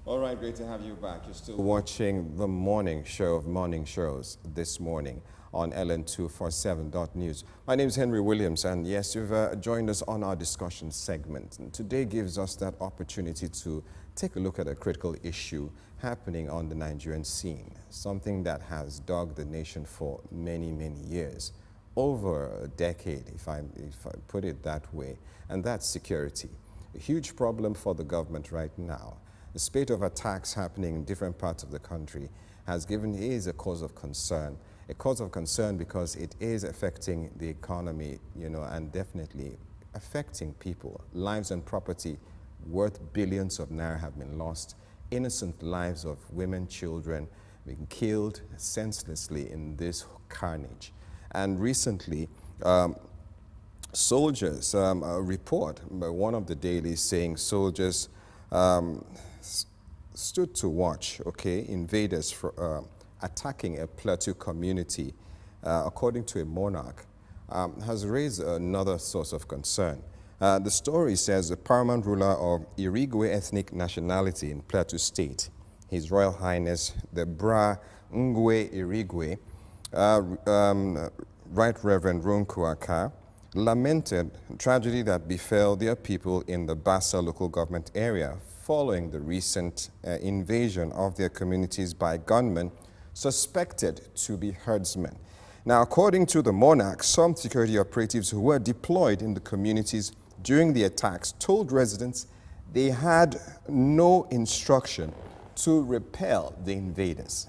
All right, great to have you back. You're still watching the morning show of morning shows this morning on LN247.news. My name is Henry Williams, and yes, you've joined us on our discussion segment. And today gives us that opportunity to take a look at a critical issue happening on the Nigerian scene, something that has dogged the nation for many, many years, over a decade, if I put it that way, and that's security. A huge problem for the government right now. The spate of attacks happening in different parts of the country is a cause of concern. A cause of concern because it is affecting the economy, and definitely affecting people. Lives and property worth billions of naira have been lost. Innocent lives of women, children being killed senselessly in this carnage. And recently, soldiers, a report by one of the dailies saying soldiers stood to watch, invaders attacking a Plateau community, according to a monarch, has raised another source of concern. The story says the paramount ruler of Irigwe ethnic nationality in Plateau State, His Royal Highness, the Bra Ngwe Irigwe, Right Reverend Ronku Aka, lamented tragedy that befell their people in the Bassa Local Government Area following the recent invasion of their communities by gunmen suspected to be herdsmen. Now, according to the monarch, some security operatives who were deployed in the communities during the attacks told residents they had no instruction to repel the invaders.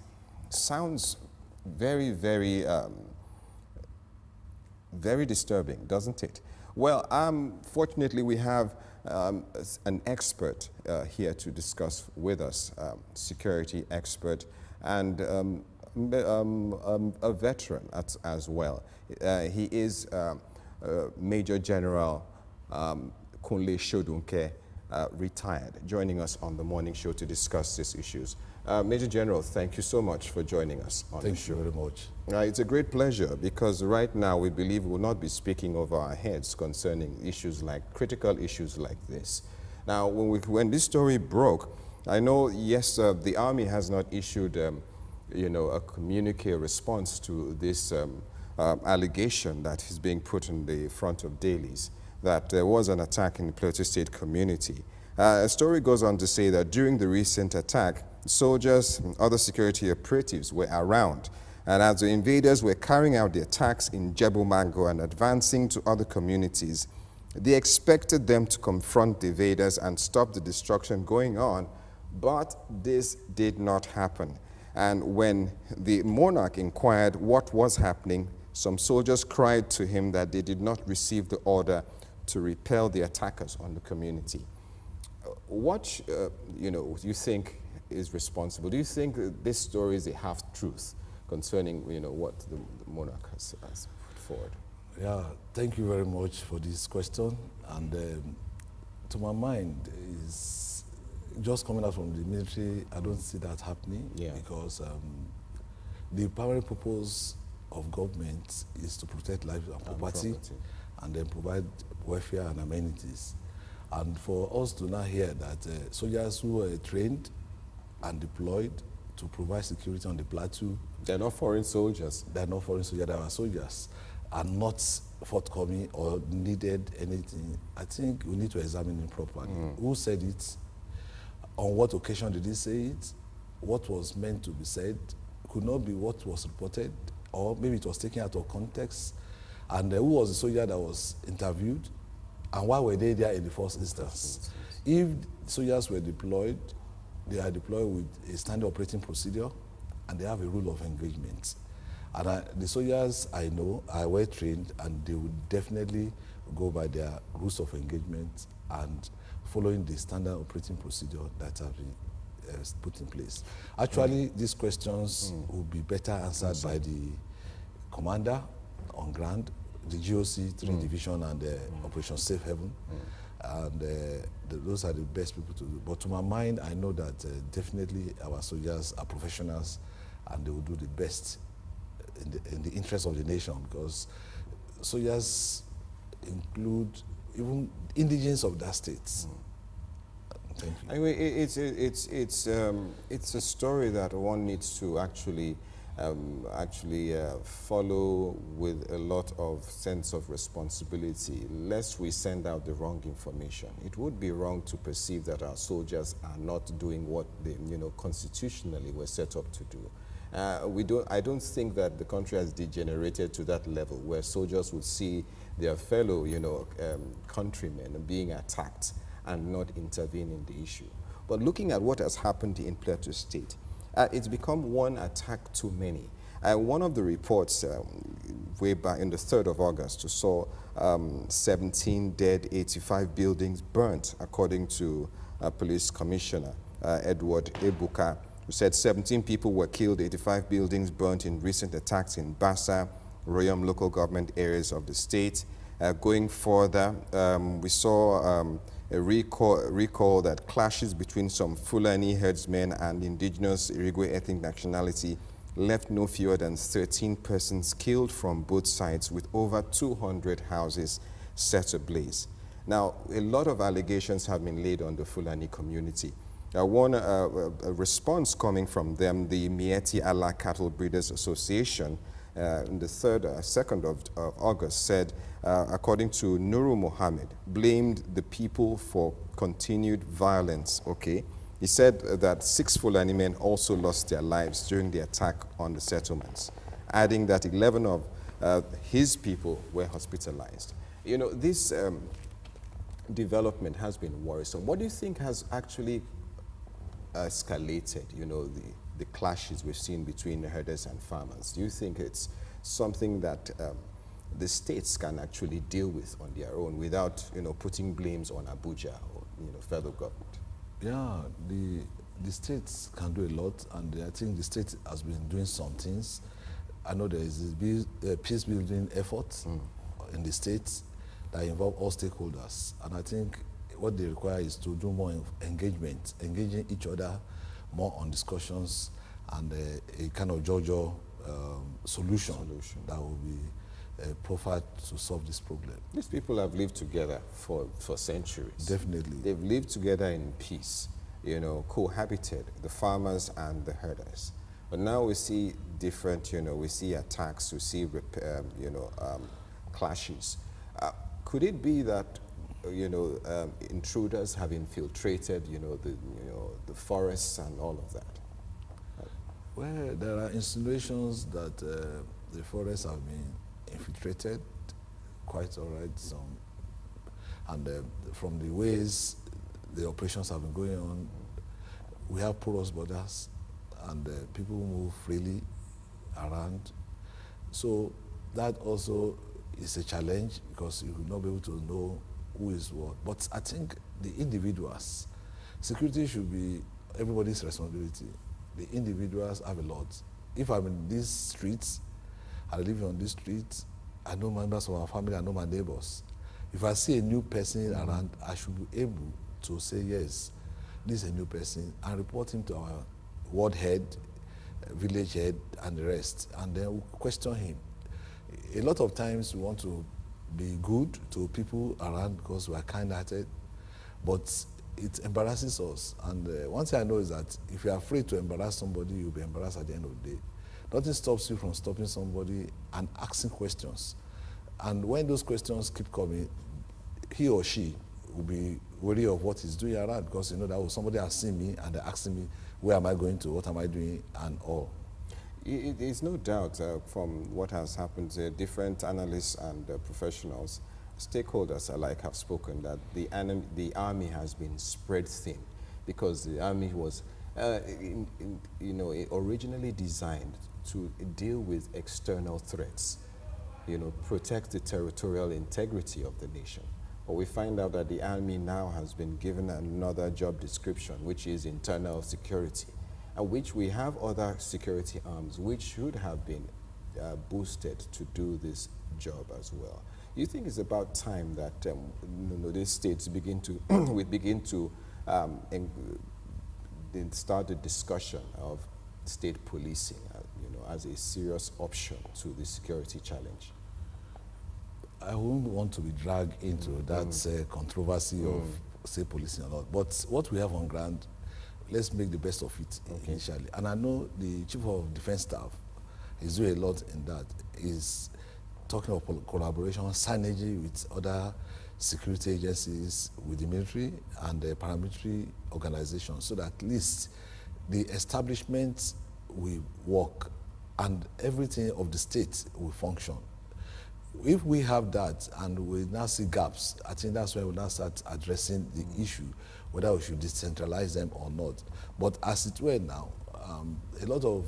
Sounds very, very disturbing, doesn't it? Well, fortunately, we have an expert here to discuss with us, security expert and a veteran as well. He is Major General Kunle Shodunke, retired, joining us on the morning show to discuss these issues. Major General, thank you so much for joining us on the show. Thank you very much. It's a great pleasure because right now we believe we will not be speaking over our heads concerning issues critical issues like this. Now, when this story broke, I know, yes, the Army has not issued, a communique response to this allegation that is being put in the front of dailies, that there was an attack in the Plateau State community. A story goes on to say that during the recent attack, soldiers and other security operatives were around, and as the invaders were carrying out the attacks in Jebu Mango and advancing to other communities, they expected them to confront the invaders and stop the destruction going on, but this did not happen. And when the monarch inquired what was happening, some soldiers cried to him that they did not receive the order to repel the attackers on the community. What you think is responsible? Do you think that this story is a half-truth concerning what the monarch has put forward? Yeah, thank you very much for this question. And to my mind, is just coming out from the military, I don't see that happening, because the primary purpose of government is to protect life and property, and then provide welfare and amenities. And for us to now hear that soldiers who were trained and deployed to provide security on the plateau. They're not foreign soldiers. They're not foreign soldiers, they are soldiers, are not forthcoming or needed anything. I think we need to examine it properly. Who said it? On what occasion did he say it? What was meant to be said? Could not be what was reported, or maybe it was taken out of context. And who was the soldier that was interviewed? And why were they there in the first instance? If soldiers were deployed, they are deployed with a standard operating procedure, and they have a rule of engagement. And the soldiers I know are well trained, and they would definitely go by their rules of engagement and following the standard operating procedure that have been put in place. Actually, these questions will be better answered by the commander on ground, the GOC 3 Division and Operation Safe Haven. And those are the best people to do. But to my mind, I know that definitely our soldiers are professionals, and they will do the best in the interest of the nation, because soldiers include even indigenes of that state. Thank you. Anyway, it's a story that one needs to actually follow with a lot of sense of responsibility, lest we send out the wrong information. It would be wrong to perceive that our soldiers are not doing what they, constitutionally were set up to do. I don't think that the country has degenerated to that level where soldiers would see their fellow, countrymen being attacked and not intervene in the issue. But looking at what has happened in Plateau State, it's become one attack too many. One of the reports way back in the 3rd of August saw 17 dead, 85 buildings burnt, according to Police Commissioner Edward Ebuka, who said 17 people were killed, 85 buildings burnt in recent attacks in Bassa, Royal Local Government Areas of the state. Going further, we saw a recall that clashes between some Fulani herdsmen and indigenous Irigwe ethnic nationality left no fewer than 13 persons killed from both sides, with over 200 houses set ablaze. Now, a lot of allegations have been laid on the Fulani community. One response coming from them, the Mieti Allah Cattle Breeders Association, in the 2nd of August said, according to Nuru Mohammed, blamed the people for continued violence, okay? He said that 6 Fulani men also lost their lives during the attack on the settlements, adding that 11 of his people were hospitalized. This development has been worrisome. What do you think has actually escalated, the clashes we've seen between herders and farmers? Do you think it's something that the states can actually deal with on their own without, putting blames on Abuja or, federal government? Yeah, the states can do a lot, and I think the state has been doing some things. I know there is this peace building effort in the states that involve all stakeholders, and I think what they require is to do more engagement, engaging each other more on discussions and a kind of JoJo solution that will be profiled to solve this problem. These people have lived together for centuries. Definitely. They've lived together in peace, cohabited, the farmers and the herders. But now we see different, we see attacks, we see, clashes. Could it be that, intruders have infiltrated, the forests and all of that? Well, there are insinuations that the forests have been infiltrated, quite all right, and from the ways the operations have been going on, we have porous borders, and people move freely around. So that also is a challenge, because you will not be able to know who is what. But I think the individuals, security should be everybody's responsibility. The individuals have a lot. If I'm in these streets, I live on these streets, I know members of our family, I know my neighbors. If I see a new person around, I should be able to say, yes, this is a new person, and report him to our ward head, village head, and the rest, and then we'll question him. A lot of times we want to be good to people around because we are kind-hearted, but it embarrasses us. And one thing I know is that if you're afraid to embarrass somebody, you'll be embarrassed at the end of the day. Nothing stops you from stopping somebody and asking questions. And when those questions keep coming, he or she will be wary of what he's doing around, because that somebody has seen me and they're asking me, where am I going to, what am I doing, and all. It's no doubt from what has happened, different analysts and professionals, stakeholders alike have spoken that the army has been spread thin, because the army was originally designed to deal with external threats, protect the territorial integrity of the nation. But we find out that the army now has been given another job description, which is internal security, which we have other security arms which should have been boosted to do this job as well. You think it's about time that these states begin to start the discussion of state policing, as a serious option to the security challenge? I wouldn't want to be dragged into that controversy of say policing or not. But what we have on ground, let's make the best of it initially. And I know the Chief of Defense Staff is doing a lot in that. Is talking about collaboration, synergy with other security agencies, with the military and the paramilitary organizations, so that at least the establishment will work and everything of the state will function. If we have that and we now see gaps, I think that's when we now start addressing the issue, whether we should decentralize them or not. But as it were now, a lot of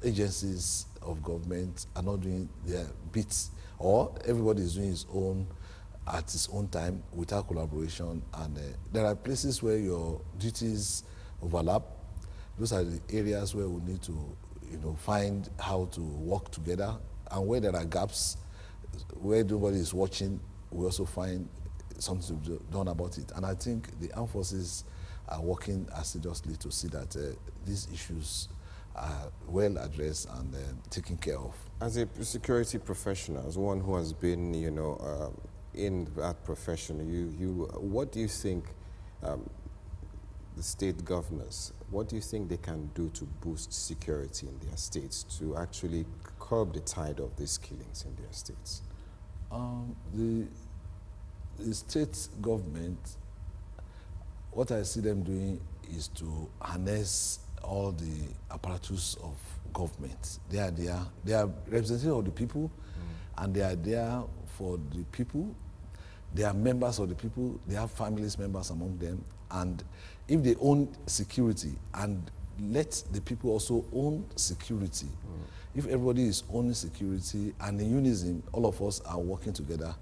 agencies of government are not doing their bits, or everybody is doing his own at his own time without collaboration. And there are places where your duties overlap. Those are the areas where we need to, find how to work together. And where there are gaps, where nobody is watching, we also find something to be done about it. And I think the armed forces are working assiduously to see that these issues are well addressed and taken care of. As a security professional, as one who has been, in that profession, what do you think the state governors, what do you think they can do to boost security in their states to actually curb the tide of these killings in their states? The state government, what I see them doing is to harness all the apparatus of government. They are there. They are representatives of the people, and they are there for the people. They are members of the people. They have families members among them. And if they own security and let the people also own security, if everybody is owning security and in unison, all of us are working together,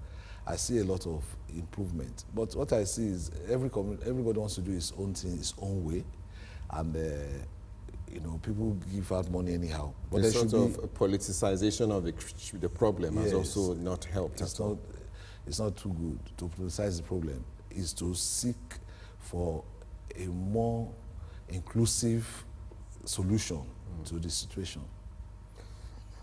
I see a lot of improvement. But what I see is everybody wants to do his own thing, his own way. And people give out money anyhow. But the sort of politicization of the problem has also not helped at all. It's not too good to politicize the problem. It's to seek for a more inclusive solution to the situation.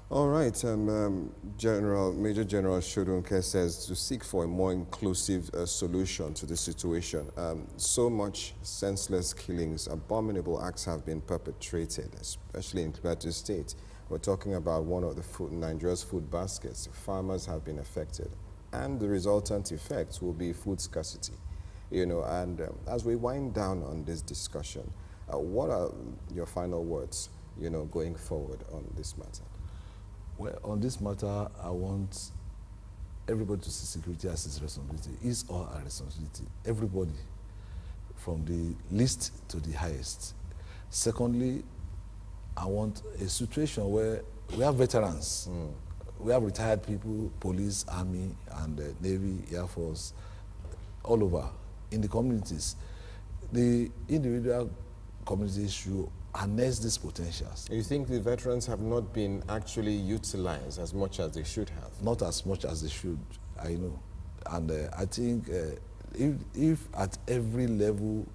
All right, Major General Shodunke says to seek for a more inclusive solution to the situation. So much senseless killings, abominable acts have been perpetrated, especially in Plateau State. We're talking about one of Nigeria's food baskets. Farmers have been affected, and the resultant effects will be food scarcity. And as we wind down on this discussion, what are your final words, going forward on this matter? Well, on this matter, I want everybody to see security as his responsibility, his or her responsibility. Everybody, from the least to the highest. Secondly, I want a situation where we have veterans. We have retired people, police, army, and Navy, Air Force, all over in the communities. The individual communities should harness these potentials. You think the veterans have not been actually utilized as much as they should have? Not as much as they should, I know. And I think if at every level,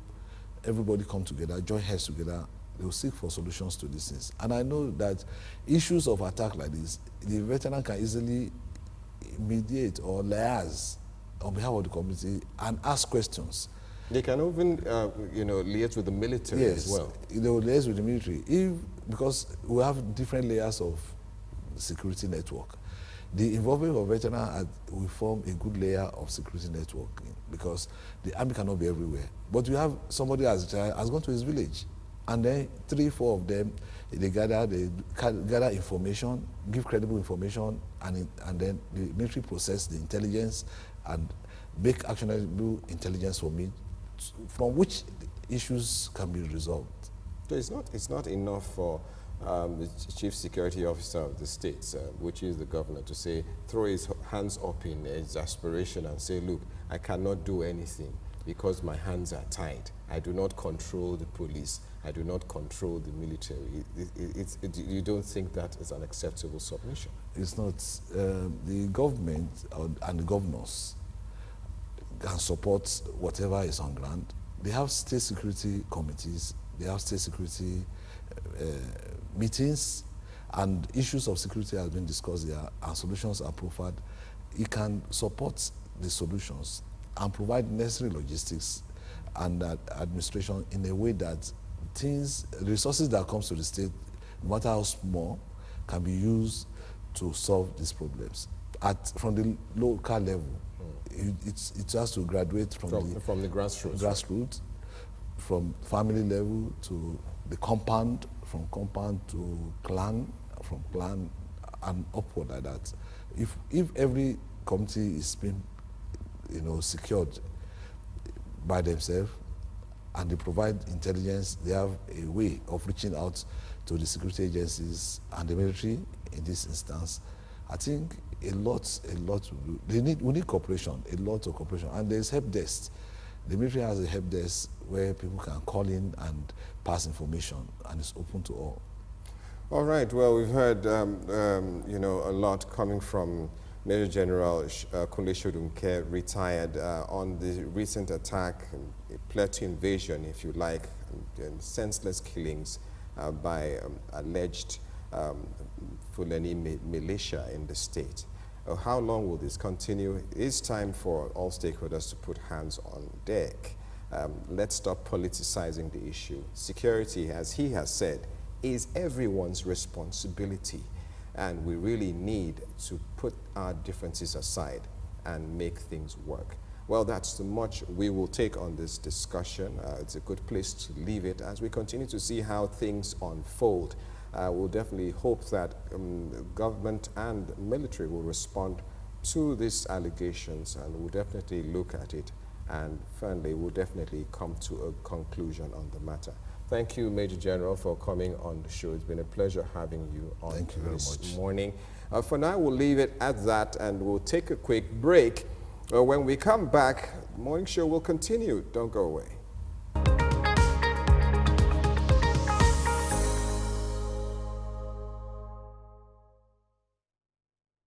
everybody come together, join heads together, they will seek for solutions to these things. And I know that issues of attack like this, the veteran can easily mediate or liaise on behalf of the community and ask questions. They can even, liaise with the military as well. Yes, they will liaise with the military. Because we have different layers of security network. The involvement of veterans will form a good layer of security network because the army cannot be everywhere. But we have somebody has gone to his village, and then 3-4 of them, they gather information, give credible information, and then the military process the intelligence and make actionable intelligence for me, from which issues can be resolved. So it's not enough for the chief security officer of the states, which is the governor, to say, throw his hands up in exasperation and say, look, I cannot do anything because my hands are tied. I do not control the police. I do not control the military. You don't think that is an acceptable submission? It's not. The government and the governors can support whatever is on ground. They have state security committees. They have state security meetings, and issues of security have been discussed there, and solutions are proffered. It can support the solutions and provide necessary logistics and administration in a way that resources that comes to the state, no matter how small, can be used to solve these problems. From the local level, it has to graduate from the grassroots, from family level to the compound, from compound to clan, from clan and upward like that. If every community is being, secured by themselves and they provide intelligence, they have a way of reaching out to the security agencies and the military in this instance. I think a lot will do. We need cooperation, a lot of cooperation. And there's help desks. The military has a help desk where people can call in and pass information, and it's open to all. All right. Well, we've heard, a lot coming from Major General Kunle Sodunke, retired, on the recent attack, Plateau invasion, if you like, and senseless killings by alleged Fulani militia in the state. How long will this continue? It's time for all stakeholders to put hands on deck. Let's stop politicizing the issue. Security, as he has said, is everyone's responsibility. And we really need to put our differences aside and make things work. Well, that's the much we will take on this discussion. It's a good place to leave it as we continue to see how things unfold. We'll definitely hope that government and military will respond to these allegations, and we'll definitely look at it, and finally we'll definitely come to a conclusion on the matter. Thank you, Major General, for coming on the show. It's been a pleasure having you on this morning. For now, we'll leave it at that, and we'll take a quick break. When we come back, the morning show will continue. Don't go away.